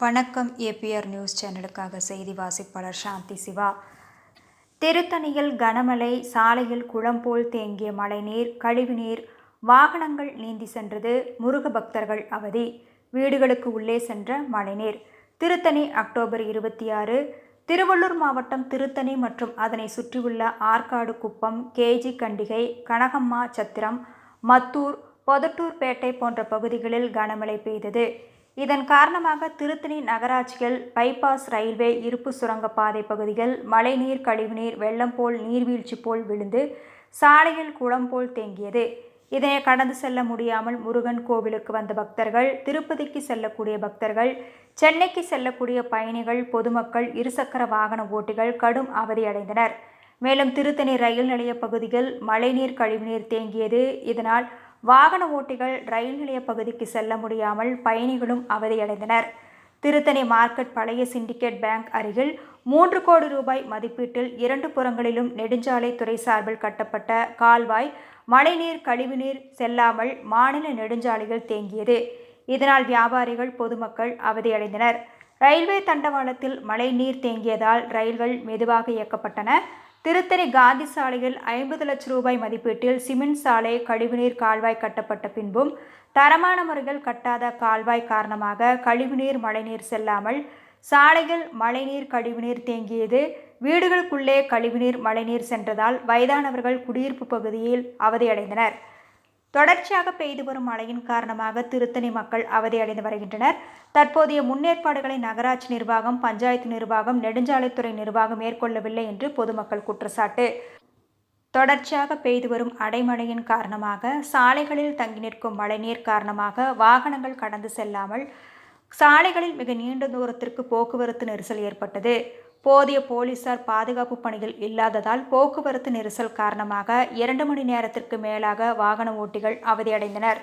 வணக்கம். APR news சேனலுக்காக செய்தி வாசிப்பாளர் சாந்தி சிவா. திருத்தணியில் கனமழை, சாலையில் குளம் போல் தேங்கிய மழைநீர், கழிவுநீர், வாகனங்கள் நீந்தி சென்றது. முருக பக்தர்கள் அவதி. வீடுகளுக்கு உள்ளே சென்ற மழைநீர். திருத்தணி அக்டோபர் 26. திருவள்ளூர் மாவட்டம் திருத்தணி மற்றும் அதனை சுற்றியுள்ள ஆற்காடு குப்பம், கேஜி கண்டிகை, கனகம்மா சத்திரம், மத்தூர், பொதட்டூர்பேட்டை போன்ற பகுதிகளில் கனமழை பெய்தது. இதன் காரணமாக திருத்தணி நகராட்சியில் பைபாஸ், ரயில்வே, இருப்பு சுரங்கப்பாதை பகுதிகள் மழைநீர், கழிவுநீர் வெள்ளம் போல் நீர்வீழ்ச்சி போல் விழுந்து சாலையில் குளம் போல் தேங்கியது. இதனை கடந்து செல்ல முடியாமல் முருகன் கோவிலுக்கு வந்த பக்தர்கள், திருப்பதிக்கு செல்லக்கூடிய பக்தர்கள், சென்னைக்கு செல்லக்கூடிய பயணிகள், பொதுமக்கள், இருசக்கர வாகன ஓட்டிகள் கடும் அவதியடைந்தனர். மேலும் திருத்தணி ரயில் நிலைய பகுதியில் மழைநீர், கழிவுநீர் தேங்கியது. இதனால் வாகன ஓட்டிகள் ரயில் நிலைய பகுதிக்கு செல்ல முடியாமல் பயணிகளும் அவதியடைந்தனர். திருத்தணி மார்க்கெட் பழைய சிண்டிகேட் பேங்க் அருகில் 3 கோடி ரூபாய் மதிப்பீட்டில் 2 புறங்களிலும் நெடுஞ்சாலை துறை சார்பில் கட்டப்பட்ட கால்வாய் மழைநீர், கழிவுநீர் செல்லாமல் மாநில நெடுஞ்சாலையில் தேங்கியது. இதனால் வியாபாரிகள், பொதுமக்கள் அவதியடைந்தனர். ரயில்வே தண்டவாளத்தில் மழைநீர் தேங்கியதால் ரயில்கள் மெதுவாக இயக்கப்பட்டன. திருத்தணி காந்தி சாலையில் 50 லட்சம் ரூபாய் மதிப்பீட்டில் சிமெண்ட் சாலை, கழிவுநீர் கால்வாய் கட்டப்பட்ட பின்பும் தரமான முறையில் கட்டாத கால்வாய் காரணமாக கழிவுநீர், மழைநீர் செல்லாமல் சாலையில் மழைநீர், கழிவுநீர் தேங்கியது. வீடுகளுக்குள்ளே கழிவுநீர், மழைநீர் சென்றதால் வயதானவர்கள் குடியிருப்பு பகுதியில் அவதியடைந்தனர். தொடர்ச்சியாக பெய்து வரும் மழையின் காரணமாக திருத்தணி மக்கள் அவதியடைந்து வருகின்றனர். தற்போதைய முன்னேற்பாடுகளை நகராட்சி நிர்வாகம், பஞ்சாயத்து நிர்வாகம், நெடுஞ்சாலைத்துறை நிர்வாகம் மேற்கொள்ளவில்லை என்று பொதுமக்கள் குற்றச்சாட்டு. தொடர்ச்சியாக பெய்து வரும் அடைமழையின் காரணமாக சாலைகளில் தங்கி நிற்கும் மழைநீர் காரணமாக வாகனங்கள் கடந்து செல்லாமல் சாலைகளில் மிக நீண்ட தூரத்திற்கு போக்குவரத்து நெரிசல் ஏற்பட்டது. போதிய போலீசார் பாதுகாப்பு பணிகள் இல்லாததால் போக்குவரத்து நெரிசல் காரணமாக 2 மணி நேரத்திற்கு மேலாக வாகன ஓட்டிகள் அவதியடைந்தனர்.